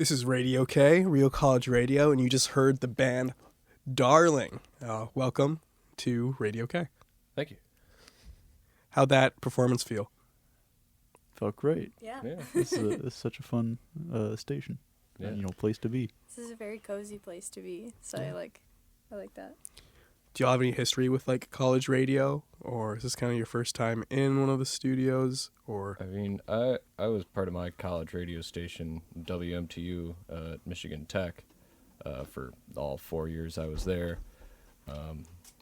This is Radio K, Real College Radio, and you just heard the band Daarling. Welcome to Radio K. Thank you. How'd that performance feel? Felt great. Yeah. It's such a fun station. Yeah. And, place to be. This is a very cozy place to be, so I like that. Do y'all have any history with like college radio, or is this kind of your first time in one of the studios? Or I mean, I was part of my college radio station, WMTU, at Michigan Tech, for all 4 years I was there.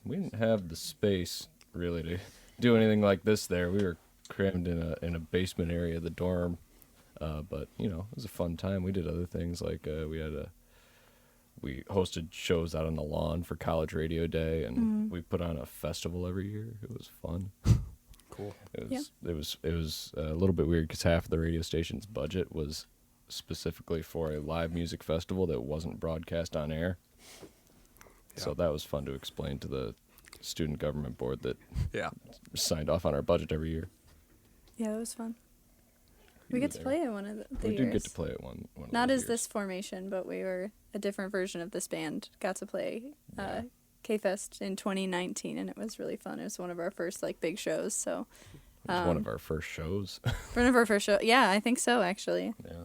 We didn't have the space really to do anything like this there. We were crammed in a basement area of the dorm, but it was a fun time. We did other things like we hosted shows out on the lawn for College Radio Day, and we put on a festival every year. It was fun. cool. It was a little bit weird because half of the radio station's budget was specifically for a live music festival that wasn't broadcast on air. Yeah. So that was fun to explain to the student government board that signed off on our budget every year. Yeah, that was fun. We get to play at one of the We years. did get to play at one of Not those as years. this formation, but we were a different version of this band. Got to play K-Fest in 2019, and it was really fun. It was one of our first big shows. So It was one of our first shows. one of our first shows. Yeah, I think so actually. Yeah.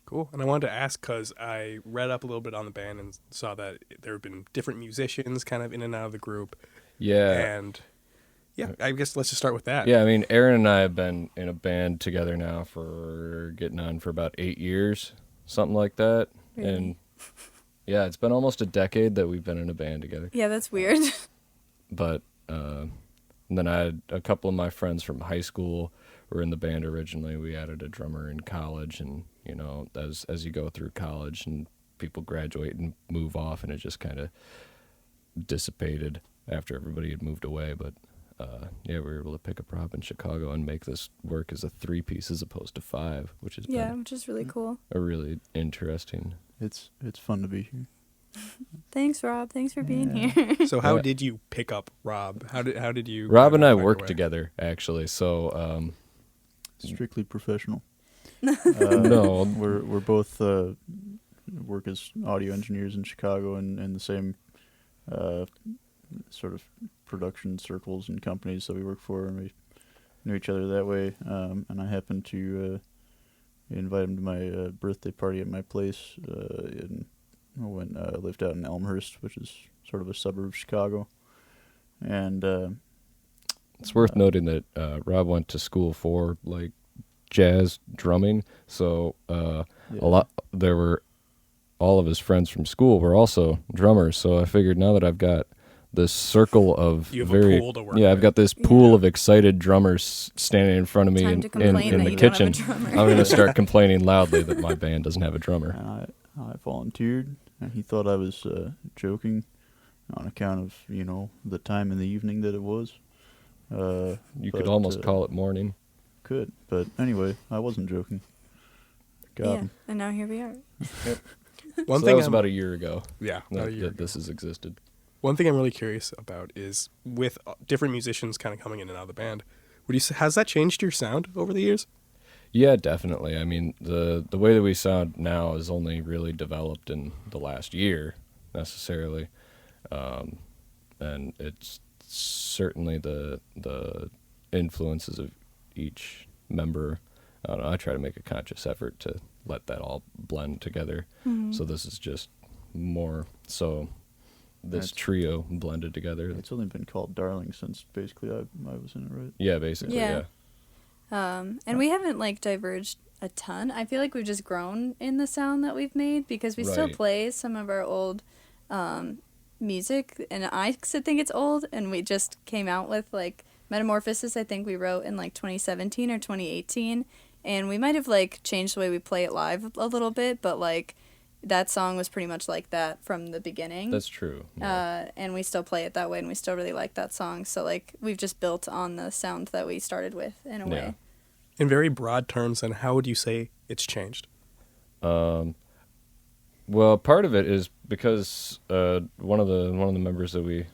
Cool. And I wanted to ask because I read up a little bit on the band and saw that there have been different musicians kind of in and out of the group. Yeah. And I guess let's just start with that. Yeah, I mean, Aaron and I have been in a band together now for getting on for about 8 years, something like that. Really? And yeah, it's been almost a decade that we've been in a band together. Yeah, that's weird. But and then I had a couple of my friends from high school were in the band originally. We added a drummer in college, and as you go through college and people graduate and move off, and it just kind of dissipated after everybody had moved away. But we were able to pick up Rob in Chicago and make this work as a 3-piece as opposed to 5, which is which is really cool. a really interesting. It's fun to be here. Thanks, Rob. Thanks for being here. So how Yeah. did you pick up Rob? How did you? Rob and I find your worked way? together actually, so Strictly professional. no, We're both work as audio engineers in Chicago and in the same sort of production circles and companies that we work for, and we knew each other that way. And I happened to invite him to my birthday party at my place. I lived out in Elmhurst, which is sort of a suburb of Chicago. And it's worth noting that Rob went to school for jazz drumming, so all of his friends from school were also drummers. So I figured now that I've got this circle of You have a pool to work I've with. got this pool of excited drummers standing in front of me Time in to complain the that you don't have a kitchen. drummer. I'm going to start complaining loudly that my band doesn't have a drummer. And I volunteered, and he thought I was joking on account of, the time in the evening that it was. You could almost call it morning. Could, but anyway, I wasn't joking. Got him. And now here we are. One So thing that was about a year ago about a year that this has existed. One thing I'm really curious about is with different musicians kind of coming in and out of the band. Has that changed your sound over the years? Yeah, definitely. I mean, the way that we sound now is only really developed in the last year, necessarily, and it's certainly the influences of each member. I don't know. I try to make a conscious effort to let that all blend together. Mm-hmm. So this is just more so. This trio blended together. It's only been called Daarling since basically I was in it, right? Yeah, basically, yeah. And we haven't diverged a ton. I feel like we've just grown in the sound that we've made because we still Right. play some of our old music, and I think it's old, and we just came out with Metamorphosis. I think we wrote in 2017 or 2018, and we might have changed the way we play it live a little bit, but that song was pretty much like that from the beginning. That's true. Yeah. And we still play it that way, and we still really like that song. So we've just built on the sound that we started with in a way. In very broad terms, then how would you say it's changed? Well, part of it is because one of the members that we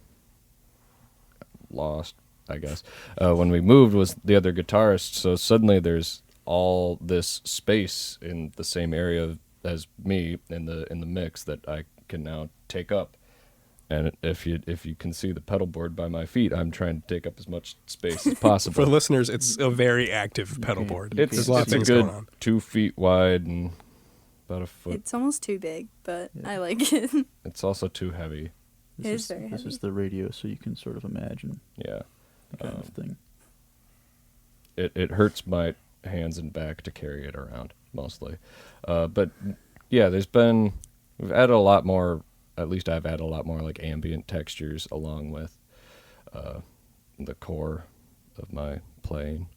lost, I guess, when we moved was the other guitarist. So suddenly there's all this space in the same area of as me in the mix that I can now take up. And if you can see the pedal board by my feet, I'm trying to take up as much space as possible. For the listeners, it's a very active pedal board. It's There's a lot of a things good going on. 2 feet wide and about a foot. It's almost too big, but Yeah. I like it. It's also too heavy. It is very This heavy. is the radio, so you can sort of imagine Yeah. the kind of thing. It hurts my hands and back to carry it around mostly. But yeah, we've added a lot more, at least I've added a lot more like ambient textures along with the core of my playing.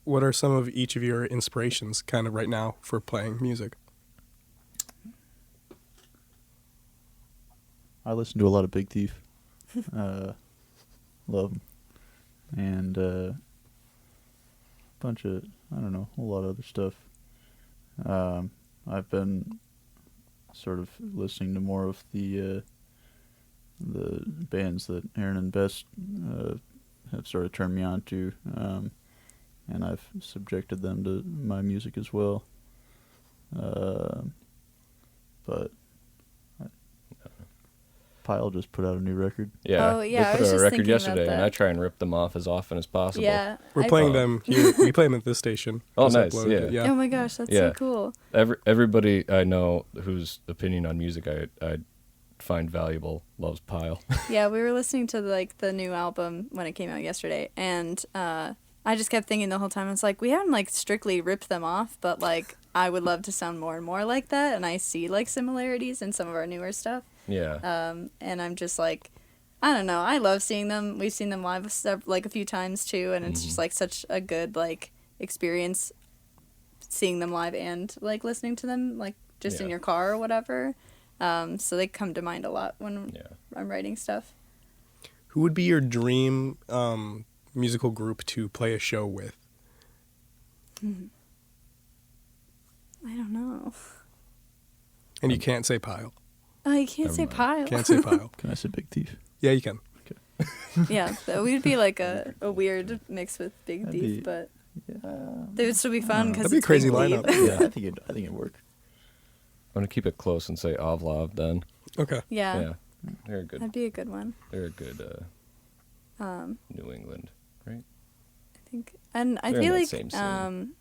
What are some of each of your inspirations kind of right now for playing music? I listen to a lot of Big Thief. Love 'em. And bunch of, I don't know, a whole lot of other stuff. I've been sort of listening to more of the bands that Aaron and Bess have sort of turned me on to, and I've subjected them to my music as well. But Pyle just put out a new record. Yeah, Oh, yeah, I they put was out a just record thinking about yesterday, and that. I try and rip them off as often as possible. Yeah. We're I- playing them here. We play them at this station. Oh, Just nice, uploaded it, yeah. Oh my gosh, that's Yeah. so cool. Everybody I know whose opinion on music I find valuable loves Pyle. Yeah, we were listening to like the new album when it came out yesterday, and I just kept thinking the whole time. I was like, we haven't like strictly ripped them off, but like I would love to sound more and more like that, and I see like similarities in some of our newer stuff. Yeah. And I'm just like, I don't know. I love seeing them. We've seen them live like a few times too, and it's just like such a good like experience seeing them live and like listening to them like just in Yeah. your car or whatever. So they come to mind a lot when Yeah. I'm writing stuff. Who would be your dream musical group to play a show with? I don't know. And you can't say Pyle. Oh, you can't Never say mind. Pile. Can't say Pyle. Can I say Big Thief? Yeah, you can. Yeah, so we'd be like a weird mix with Big That'd Thief, be- but Yeah. they would still be fun because That'd be a crazy Big lineup. Thief. Yeah, I think it'd work. I'm gonna keep it close and say Ovlov then. Okay. Yeah, Yeah. They're a good. that'd be a good one. They're a good New England, right? I think, and I They're in feel that like, same scene.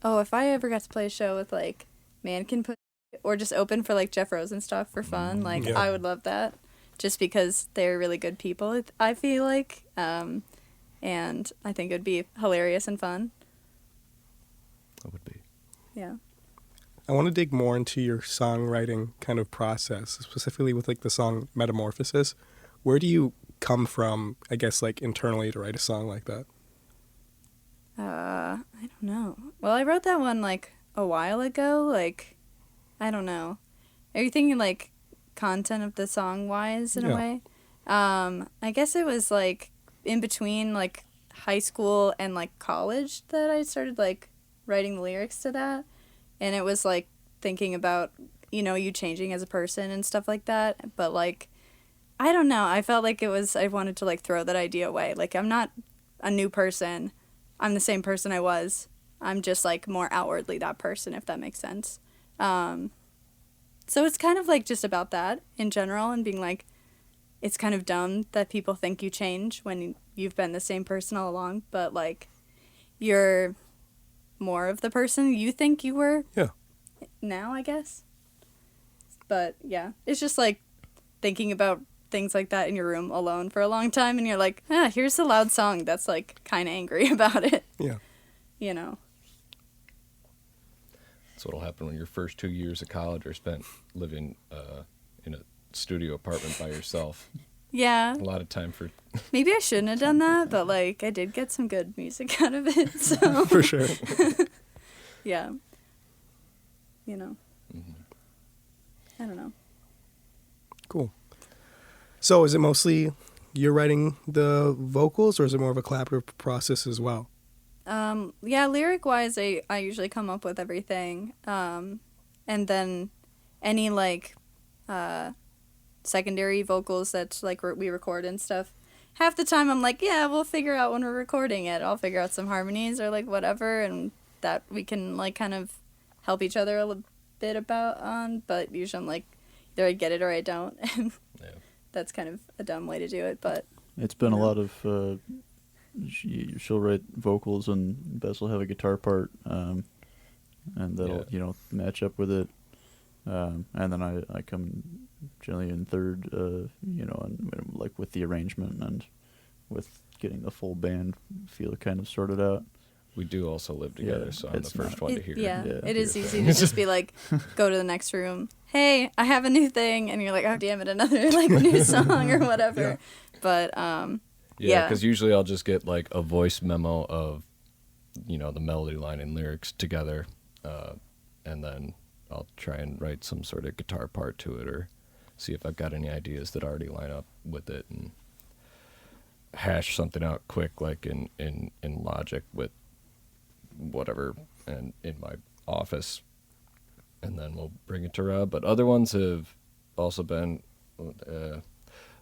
oh, if I ever got to play a show with like Mannequin Pussy or just open for like Jeff Rose and stuff for fun, like Yeah. I would love that, just because they're really good people. I feel like, and I think it'd be hilarious and fun. That would be. Yeah. I want to dig more into your songwriting kind of process, specifically with like the song Metamorphosis. Where do you come from, I guess, like internally to write a song like that? I don't know. Well, I wrote that one like a while ago. Like, I don't know. Are you thinking like content of the song wise in Yeah. a way? I guess it was like in between like high school and like college that I started like writing the lyrics to that. And it was like thinking about, you changing as a person and stuff like that. But like, I don't know. I felt like I wanted to like throw that idea away. Like, I'm not a new person. I'm the same person I was. I'm just like more outwardly that person, if that makes sense. So it's kind of like just about that in general and being like, it's kind of dumb that people think you change when you've been the same person all along, but like you're more of the person you think you were Yeah. now, I guess. But yeah, it's just like thinking about things like that in your room alone for a long time and you're like, here's a loud song that's like kind of angry about it. Yeah. You know. That's what'll happen when your first 2 years of college are spent living in a studio apartment by yourself. Yeah. A lot of time for. Maybe I shouldn't have done that, but like I did get some good music out of it. So For sure. yeah. You know. I don't know. Cool. So is it mostly you're writing the vocals or is it more of a collaborative process as well? Yeah, lyric wise I usually come up with everything. And then any like secondary vocals that like we record and stuff. Half the time I'm like, yeah, we'll figure out when we're recording it. I'll figure out some harmonies or like whatever and that we can like kind of help each other a little bit about on, but usually I'm like, either I get it or I don't. And Yeah. that's kind of a dumb way to do it, but It's been a No. lot of she'll write vocals and Bess will have a guitar part, and that'll match up with it, and then I come generally in third, and like with the arrangement and with getting the full band feel kind of sorted out. We do also live together, Yeah, so I'm the it's first not- one to hear yeah, it. it is easy to just be like, go to the next room. Hey, I have a new thing, and you're like, oh damn it, another like new song or whatever. Yeah. But Yeah, yeah. because usually I'll just get like a voice memo of, the melody line and lyrics together, and then I'll try and write some sort of guitar part to it, or see if I've got any ideas that already line up with it, and hash something out quick, like in Logic with whatever, and in my office, and then we'll bring it to Rob. But other ones have also been,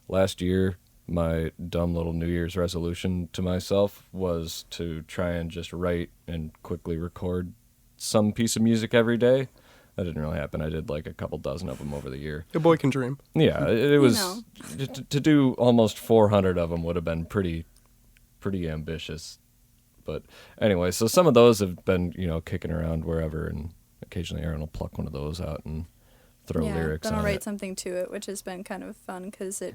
last year, my dumb little New Year's resolution to myself was to try and just write and quickly record some piece of music every day. That didn't really happen. I did like a couple dozen of them over the year. A boy can dream. Yeah, it was know. to do almost 400 of them would have been pretty ambitious. But anyway, so some of those have been, kicking around wherever, and occasionally Aaron will pluck one of those out and throw lyrics then I'll on write it. something to it, which has been kind of fun because I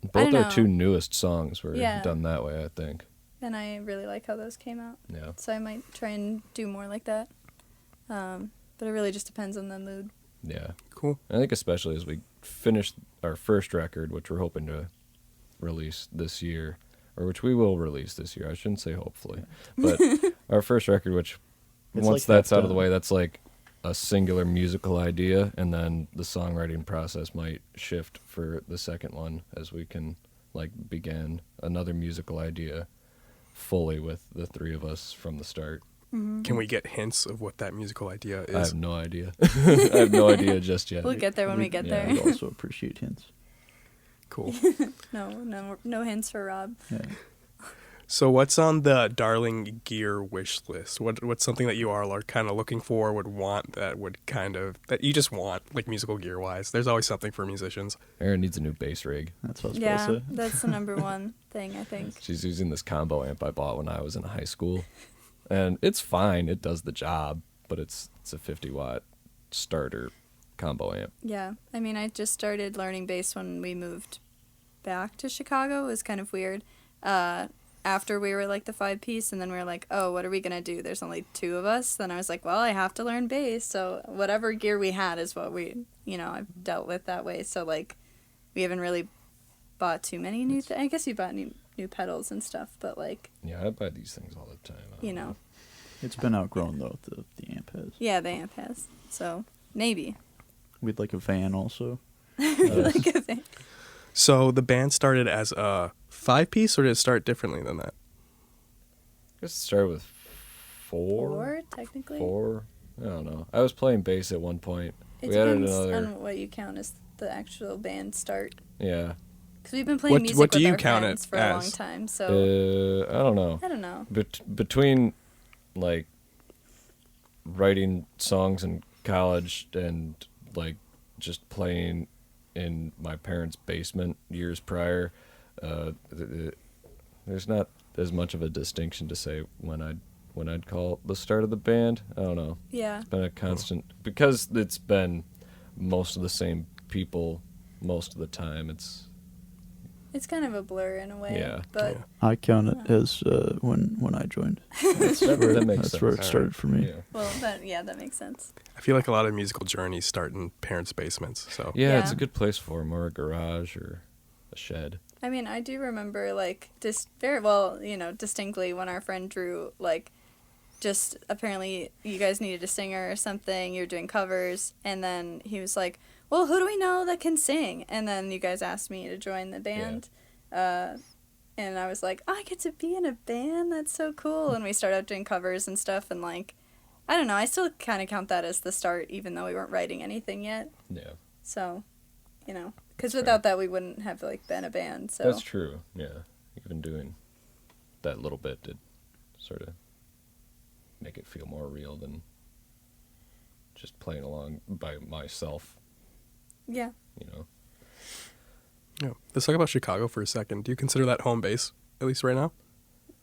Both don't our know. two newest songs were Yeah. done that way, I think. and I really like how those came out. Yeah. So I might try and do more like that. But it really just depends on the mood. Yeah. Cool. I think especially as we finish our first record, which we're hoping to release this year, or which we will release this year. I shouldn't say hopefully, but our first record, which It's once like that's half out of the done. way, that's like a singular musical idea, and then the songwriting process might shift for the second one as we can like begin another musical idea fully with the three of us from the start. Can we get hints of what that musical idea I is? have no idea. I have no idea just yet. We'll get there when we get yeah, there. We also appreciate hints. Cool. No hints for Rob. Yeah. So what's on the Daarling gear wish list? What's something that you all are kind of looking for, would want, that you just want, like musical gear wise? There's always something for musicians. Aaron needs a new bass rig. That's what I was Yeah, about to say. that's the number one thing, I think. She's using this combo amp I bought when I was in high school, and it's fine. It does the job, but it's a 50-watt starter combo amp. Yeah, I mean, I just started learning bass when we moved back to Chicago. It was kind of weird. After we were like the 5-piece, and then we were like, oh, what are we gonna do? There's only 2 of us. Then I was like, well, I have to learn bass. So whatever gear we had is what we, I've dealt with that way. So like, we haven't really bought too many new. I guess you bought new pedals and stuff, but like, Yeah, I buy these things all the time. I don't know. It's been outgrown though. The amp has. yeah, the amp has. So maybe. We'd like a van also. Like a thing. So the band started as a 5-piece, or did it start differently than that? I guess it started with 4. 4 technically. 4. I don't know. I was playing bass at one point. It We added depends another. on what you count as the actual band start. Yeah. Because we've been playing What music do with you our count friends it for a long as? time. So I don't know. I don't know. Between like writing songs in college and like just playing in my parents' basement years prior, there's not as much of a distinction to say when I'd call the start of the band. I don't know. Yeah. It's been a constant because it's been most of the same people most of the time. It's kind of a blur in a way. Yeah. But I count it as when I joined. that makes That's where sense. it started for me. Yeah. well, that makes sense. I feel like a lot of musical journeys start in parents' basements. So Yeah, it's Yeah. a good place for them, or a garage, or a shed. I mean, I do remember like very well, distinctly when our friend Drew like just apparently you guys needed a singer or something. You were doing covers, and then he was like, well, who do we know that can sing? And then you guys asked me to join the band. And I was like, oh, I get to be in a band? That's so cool. And we started out doing covers and stuff. And like, I don't know. I still kind of count that as the start, even though we weren't writing anything yet. Yeah, So, because That's without that, we wouldn't have like been a band. So that's true. Yeah, even doing that little bit did sort of make it feel more real than just playing along by myself, Yeah. you know. Yeah. Let's talk about Chicago for a second. Do you consider that home base, at least right now?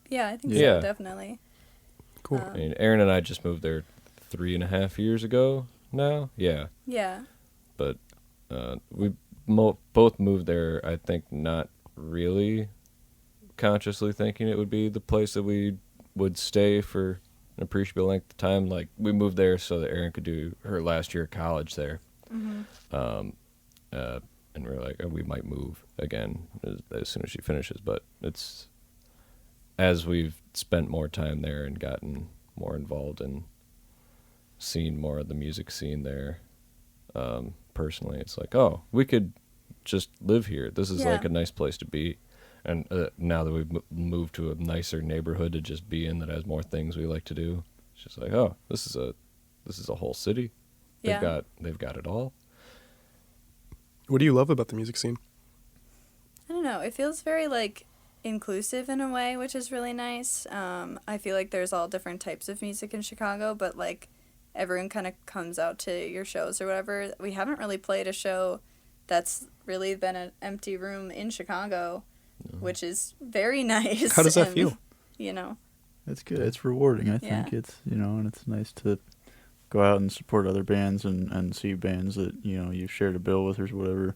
Yeah, I think Yeah. so, definitely. Cool. I mean, Aaron and I just moved there 3.5 years ago now. Yeah, Yeah. but we both moved there, I think, not really consciously thinking it would be the place that we would stay for an appreciable length of time. Like, we moved there so that Erin could do her last year of college there. And we were like, oh, we might move again as soon as she finishes. But it's, as we've spent more time there and gotten more involved and seen more of the music scene there, personally, it's like, oh, we could just live here. This is like a nice place to be. And now that we've moved to a nicer neighborhood to just be in that has more things we like to do, it's just like, oh, this is a whole city. They've got it all. What do you love about the music scene? I don't know. It feels very, like, inclusive in a way, which is really nice. I feel like there's all different types of music in Chicago, but, like, everyone kind of comes out to your shows or whatever. We haven't really played a show that's really been an empty room in Chicago, which is very nice. How does that feel? You know. It's good. It's rewarding, I think. Yeah. It's, and it's nice to go out and support other bands and see bands that, you've shared a bill with or whatever.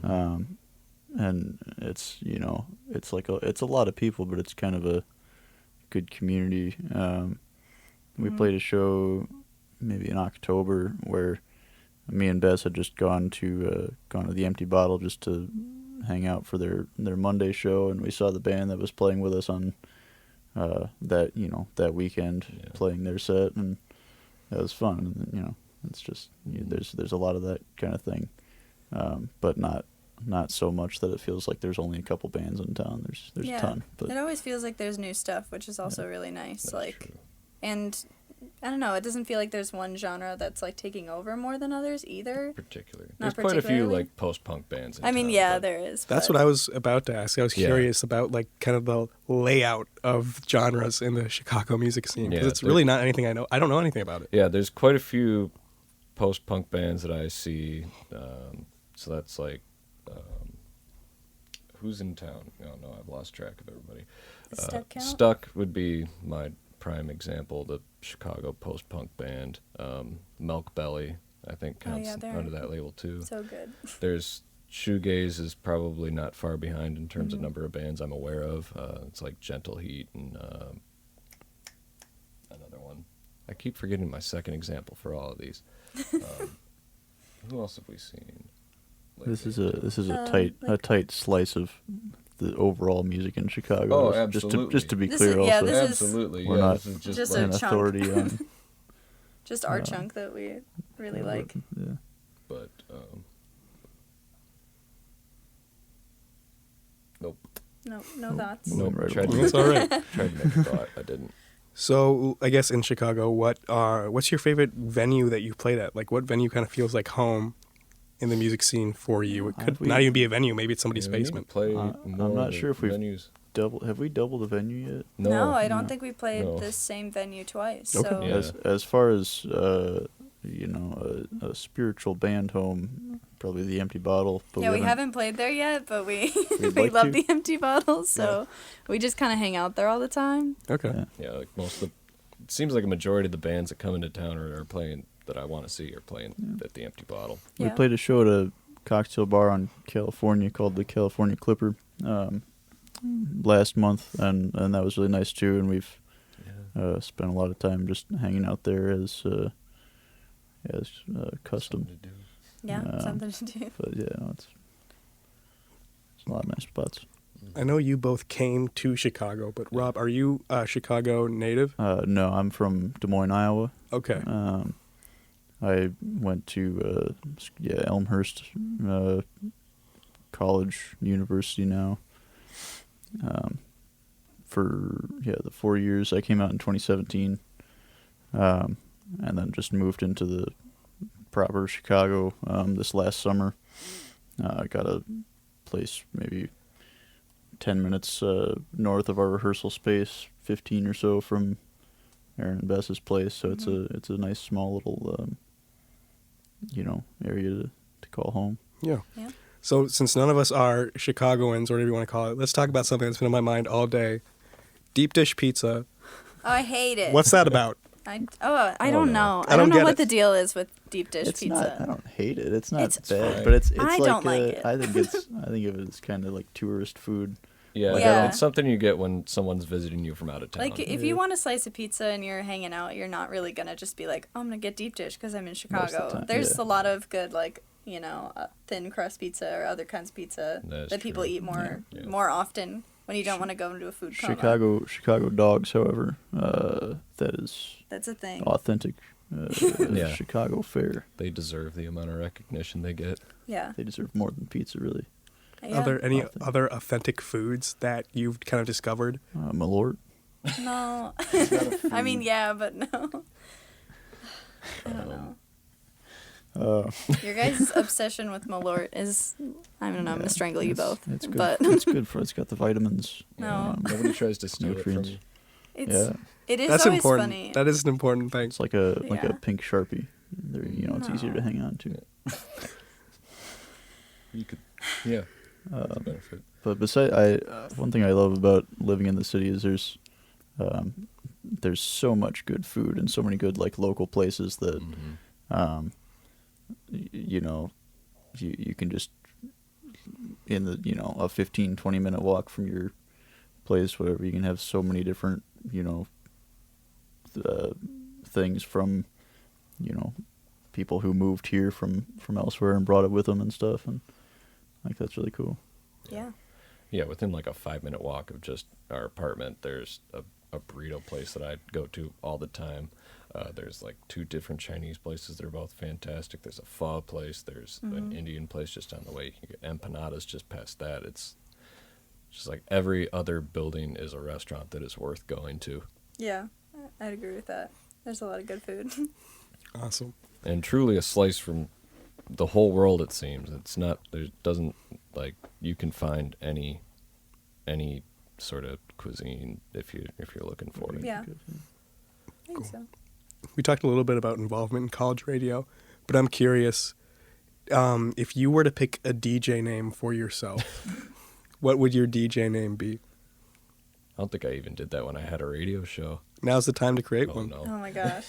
And it's, it's like it's a lot of people, but it's kind of a good community. We played a show maybe in October where me and Bess had just gone to the Empty Bottle just to hang out for their Monday show, and we saw the band that was playing with us on that weekend playing their set, and that was fun. And, it's just there's a lot of that kind of thing, but not so much that it feels like there's only a couple bands in town. There's a ton. But it always feels like there's new stuff, which is also really nice. That's true. And I don't know, it doesn't feel like there's one genre that's, like, taking over more than others either. Particularly. Not There's quite a few, particularly. like, post-punk bands in I mean, town, yeah, but there is. That's but what I was about to ask. I was Yeah. curious about, like, kind of the layout of genres in the Chicago music scene, because Yeah, it's really not anything I know. I don't know anything about it. Yeah, there's quite a few post-punk bands that I see. So that's like, who's in town? Oh, no, I've lost track of everybody. Does Stuck count? Stuck would be my prime example, the Chicago post-punk band. Milk Belly, I think, counts they're under that label, too. So good. There's Shoegaze is probably not far behind in terms of number of bands I'm aware of. It's like Gentle Heat and another one. I keep forgetting my second example for all of these. Who else have we seen? this is a like- tight slice of the overall music in Chicago. Oh, Just absolutely. to be This clear, is- yeah, also, this is- Absolutely, We're yeah. not This is just, just like, a an chunk. authority on. Just our chunk that we really like. Yeah. but nope. No thoughts. Nope. right Tried to That's all right. tried to make a thought. I didn't. So I guess in Chicago, what's your favorite venue that you played at? Like, what venue kind of feels like home in the music scene for you? It could We- not even be a venue. Maybe it's somebody's Yeah, we need to basement. play I'm more not of the sure if we've venues. Have we doubled the venue yet? No, I don't no. think we played No. this same venue twice. Okay. So Yeah. As far as a spiritual band home, probably the Empty Bottle. But yeah, we haven't played there yet, but we We'd we like love to. the Empty Bottles, so we just kind of hang out there all the time. Okay. Yeah. Yeah, like most of the, it seems like a majority of the bands that come into town are playing that I want to see are playing at the Empty Bottle. We Yeah. played a show at a cocktail bar on California called the California Clipper last month, and that was really nice too. And we've spent a lot of time just hanging out there as custom. Something to do. Yeah, something to do. But yeah, no, it's a lot of nice spots. I know you both came to Chicago, but Rob, are you a Chicago native? No, I'm from Des Moines, Iowa. Okay. I went to Elmhurst College, University now. For the 4 years, I came out in 2017, and then just moved into the proper Chicago this last summer. I got a place maybe 10 minutes north of our rehearsal space, 15 or so from Aaron and Bess's place. So it's a nice small little area to call home. Yeah. Yeah. So since none of us are Chicagoans or whatever you want to call it, let's talk about something that's been on my mind all day. Deep dish pizza. Oh, I hate it. What's that about? I don't know. I I don't don't know get what it. the deal is with deep dish It's pizza. not. I don't hate it. It's not It's bad, fine. but it's I like don't like it. I think of it as kind of like tourist food. Yeah, Yeah. it's something you get when someone's visiting you from out of town. Like, if you want a slice of pizza and you're hanging out, you're not really going to just be like, oh, I'm going to get deep dish because I'm in Chicago. time, There's yeah. a lot of good, like, thin crust pizza or other kinds of pizza That's that people true. eat Yeah. more often when you don't want to go into a food coma. Chicago dogs, however, that is That's a thing. authentic Yeah. Chicago fare. They deserve the amount of recognition they get. Yeah. They deserve more than pizza, really. Yeah. Are there any Authentic. other authentic foods that you've kind of discovered? Malort. No. I mean, yeah, but no. I don't know. Your guys' obsession with Malort is, I don't know, I'm going to strangle you both. It's good. But It's good for. It's got the vitamins. No. Nobody tries to steal it from Nutrients. you. it's, it is That's always important. funny. That is an important thing. It's like a Yeah. pink Sharpie. It's easier to No. hang on to. You could, yeah. That's a benefit. But besides, one thing I love about living in the city is there's so much good food and so many good like local places that you can just in the a 15-20 minute walk from your place, whatever, you can have so many different things from people who moved here from elsewhere and brought it with them and stuff, and like that's really cool. Yeah. Yeah, within like a 5-minute walk of just our apartment, there's a burrito place that I go to all the time. There's like 2 different Chinese places that are both fantastic. There's a pho place. There's an Indian place just down the way. You can get empanadas just past that. It's just like every other building is a restaurant that is worth going to. Yeah. I'd agree with that. There's a lot of good food. Awesome. And truly a slice from the whole world, it seems. It's not, there doesn't, like, you can find any sort of cuisine if you're looking for it. Yeah. I think so. We talked a little bit about involvement in college radio, but I'm curious, if you were to pick a DJ name for yourself, what would your DJ name be? I don't think I even did that when I had a radio show. Now's the time to create Oh, one. no. Oh my gosh.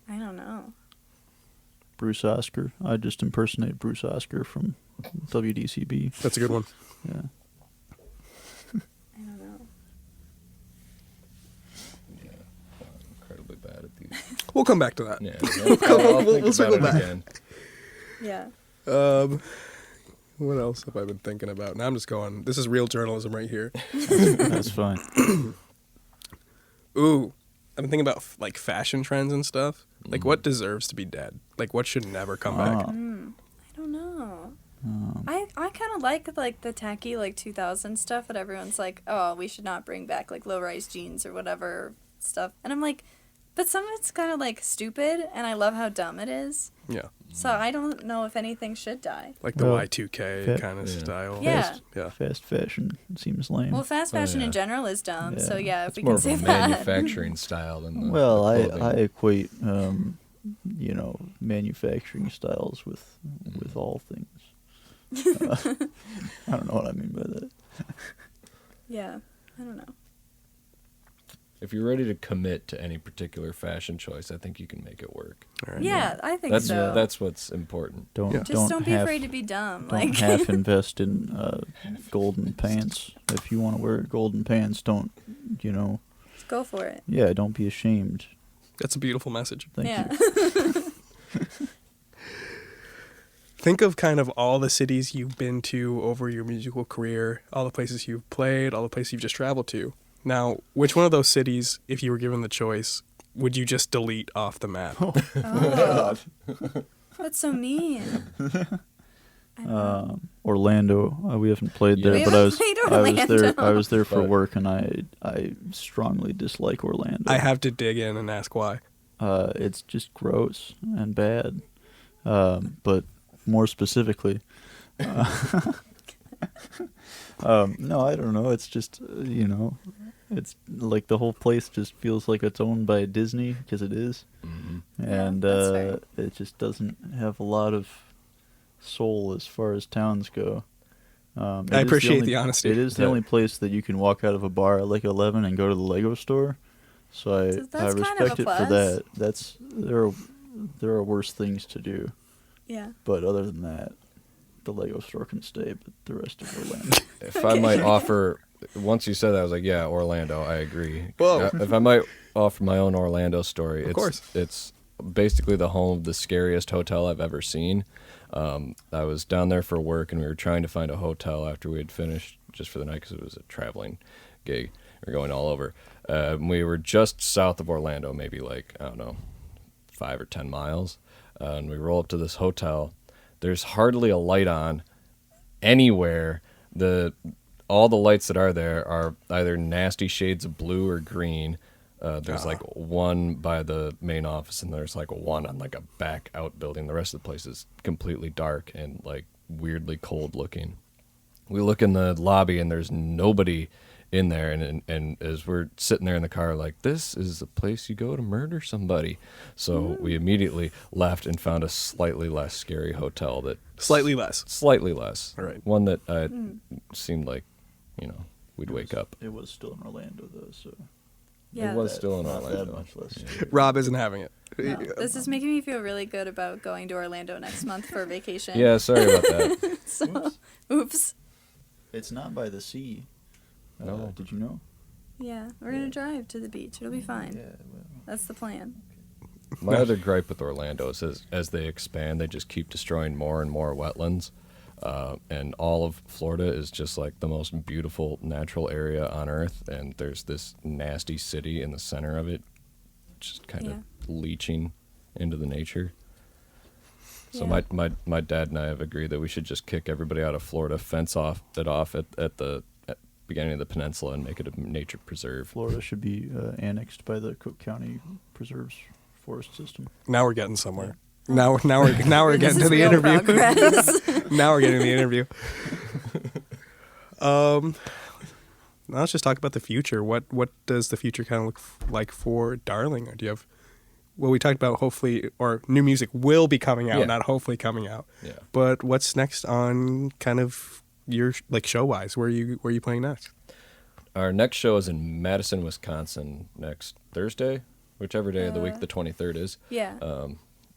I don't know. Bruce Oscar. I just impersonate Bruce Oscar from WDCB. That's a good one. Yeah. I don't know. Yeah, I'm incredibly bad at these. We'll come back to that. Yeah, I'll think we'll circle about it back. again. Yeah. What else have I been thinking about? Now I'm just going, this is real journalism right here. That's fine. Ooh, I've been thinking about like fashion trends and stuff. Like what deserves to be dead? Like what should never come back? Ah. I don't know. I kind of like the tacky like 2000 stuff that everyone's like, oh, we should not bring back like low-rise jeans or whatever stuff. And I'm like, but some of it's kind of like stupid, and I love how dumb it is. Yeah. So I don't know if anything should die. Like the Well, Y2K kind of yeah. style. Yeah. Yeah. Fast fashion seems lame. Well, fast fashion yeah. in general is dumb. So Yeah. yeah, if It's we more can of say a that. manufacturing style than the Well, the I clothing. equate manufacturing styles with all things. I don't know what I mean by that. Yeah, I don't know. If you're ready to commit to any particular fashion choice, I think you can make it work. All right. Yeah, I think That's so. that's what's important. Don't Yeah. Just don't be half, afraid to be dumb. don't Like half invest in golden pants. If you want to wear golden pants, don't go for it. Yeah, don't be ashamed. That's a beautiful message. Thank yeah. you. Think of kind of all the cities you've been to over your musical career, all the places you've played, all the places you've just traveled to. Now, which one of those cities, if you were given the choice, would you just delete off the map? Oh. That's so mean. I don't know. Orlando. We haven't played Yeah. there, We but haven't played Orlando. I was there for But- work, and I strongly dislike Orlando. I have to dig in and ask why. It's just gross and bad. But more specifically, no, I don't know. It's just it's like the whole place just feels like it's owned by Disney, because it is. and that's fair. it just doesn't have a lot of soul as far as towns go. I appreciate the honesty. It is the Yeah. only place that you can walk out of a bar at like 11 and go to the Lego store. So I That's kind of a respect it for plus. that. There are worse things to do. Yeah. But other than that, the Lego store can stay, but the rest of Orlando. If I might offer, once you said that, I was like, yeah, Orlando, I agree. Whoa. If I might offer my own Orlando story, Of course. it's basically the home of the scariest hotel I've ever seen. I was down there for work, and we were trying to find a hotel after we had finished, just for the night, because it was a traveling gig. We were going all over. We were just south of Orlando, maybe like, I don't know, 5 or 10 miles. And we roll up to this hotel. There's hardly a light on anywhere. All the lights that are there are either nasty shades of blue or green. There's like one by the main office, and there's like one on like a back outbuilding. The rest of the place is completely dark and like weirdly cold looking. We look in the lobby, and there's nobody in there, and as we're sitting there in the car, like, this is the place you go to murder somebody. So we immediately left and found a slightly less scary hotel that Slightly less. all right, Right. one that seemed like, we'd wake up. It was still in Orlando though, so Yeah. It was still in not Orlando. that much less. Rob isn't having it. No, this is making me feel really good about going to Orlando next month for vacation. Yeah, sorry about that. So, oops. It's not by the sea. No. Did you know? Yeah, we're gonna drive to the beach. It'll be fine. Well. That's the plan. My other gripe with Orlando is as they expand, they just keep destroying more and more wetlands. And all of Florida is just like the most beautiful natural area on earth. And there's this nasty city in the center of it, just kind of leaching into the nature. So Yeah. my dad and I have agreed that we should just kick everybody out of Florida, fence off at the beginning of the peninsula, and make it a nature preserve. Florida should be annexed by the Cook County Preserves Forest System. Now we're getting somewhere. Now we're getting This to is the real interview. progress. Now we're getting to the interview. Now let's just talk about the future. What does the future kind of look like for Daarling? Or do you have? Well, we talked about hopefully, or new music will be coming out, Yeah. not hopefully coming out. Yeah. But what's next on kind of your like show wise? Where are you playing next? Our next show is in Madison, Wisconsin next Thursday, whichever day of the week the 23rd is. Yeah.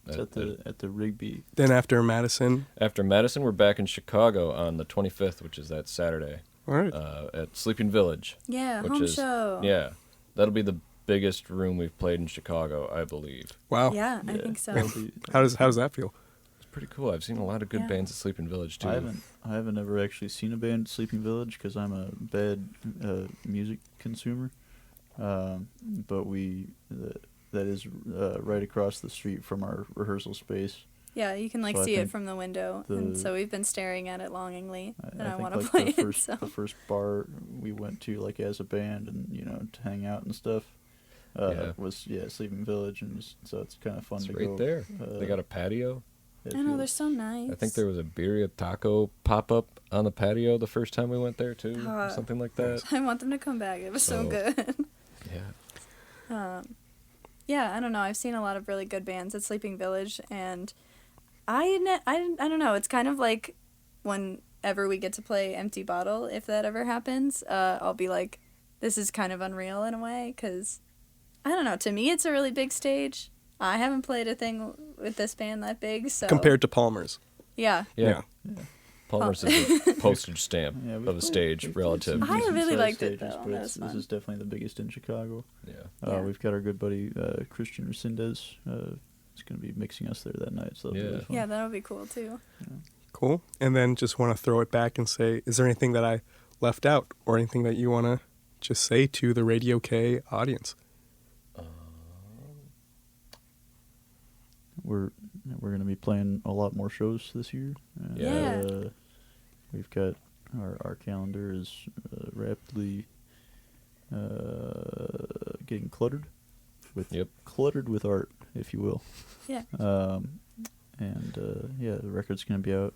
It's at the Rigby. Then after Madison, After Madison, we're back in Chicago on the 25th, which is that Saturday, all right. at Sleeping Village. Yeah, which home is, show. Yeah, that'll be the biggest room we've played in Chicago, I believe. Wow. Yeah, I think so. How does that feel? It's pretty cool. I've seen a lot of good Yeah. bands at Sleeping Village too. I haven't ever actually seen a band at Sleeping Village because I'm a bad music consumer. But that is right across the street from our rehearsal space. Yeah, you can like So I see it think from the window, and so we've been staring at it longingly, and I think want to like play the it. first, So the first bar we went to like as a band and to hang out and stuff was Sleeping Village, and so it's kind of fun It's to right go. there. They got a patio. I know they're so nice. I think there was a birria taco pop up on the patio the first time we went there too, or something like that. I want them to come back. It was so So- good. Yeah. Yeah, I don't know. I've seen a lot of really good bands at Sleeping Village, and I don't know. It's kind of like whenever we get to play Empty Bottle, if that ever happens, I'll be like, this is kind of unreal in a way, because, I don't know, to me it's a really big stage. I haven't played a thing with this band that big, so... Compared to Palmer's. Yeah. Yeah. Palmer's is a postage stamp Yeah, of a stage relative. I really decent-sized liked it, stages, though. but That was this fun. is definitely the biggest in Chicago. Yeah. Yeah. We've got our good buddy Christian Resendez. Is going to be mixing us there that night, so that'll be really fun. Yeah, that'll be cool, too. Cool. And then just want to throw it back and say, is there anything that I left out or anything that you want to just say to the Radio K audience? We're going to be playing a lot more shows this year. And, Yeah. we've got our calendar is rapidly getting cluttered with art, if you will. Yeah. The record's going to be out.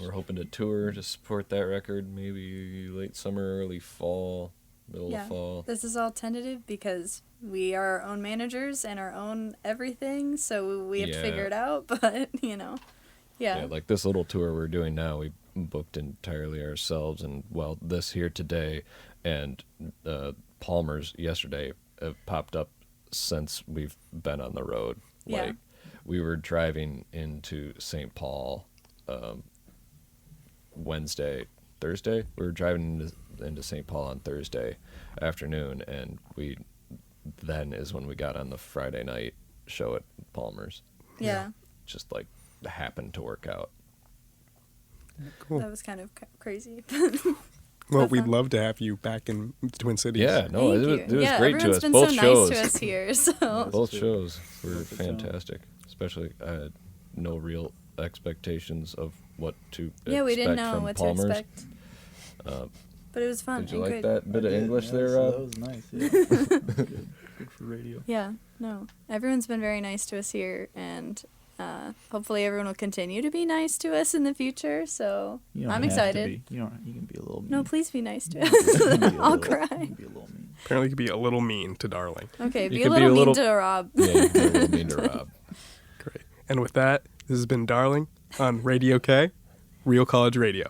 We're hoping to tour to support that record, maybe late summer, early fall, middle Yeah. of fall. This is all tentative because we are our own managers and our own everything, so we have to figure it out. But Yeah, like this little tour we're doing now, we booked entirely ourselves, and well, this here today and Palmer's yesterday have popped up since we've been on the road. Yeah. Like we were driving into St. Paul Thursday. We were driving into St. Paul on Thursday afternoon, and then is when we got on the Friday night show at Palmer's. Yeah. Just like happened to work out. Cool. That was kind of crazy. Well, Have we'd fun. love to have you back in Twin Cities. Yeah, no, Thank it you. was Yeah, great to everyone's us. been Both so shows. nice to us here. So Both shows were Perfect sound. fantastic. Especially, I had no real expectations of what to yeah, we didn't expect know from what Palmer's. to expect. But it was fun. Did you and like good. that bit of I did. English Yeah, there, That Rob? was nice. Yeah. Good for radio. Yeah, no. Everyone's been very nice to us here, and hopefully everyone will continue to be nice to us in the future. So You don't I'm have to excited. be. You can be a little mean. No, please be nice to You can be us. a I'll little- cry. You can be a little mean. Apparently, you could be a little mean to Darling. Okay, You be a could little be a mean little- to Rob. Yeah, you can be a little mean to Rob. Great. And with that, this has been Darling on Radio K, Real College Radio.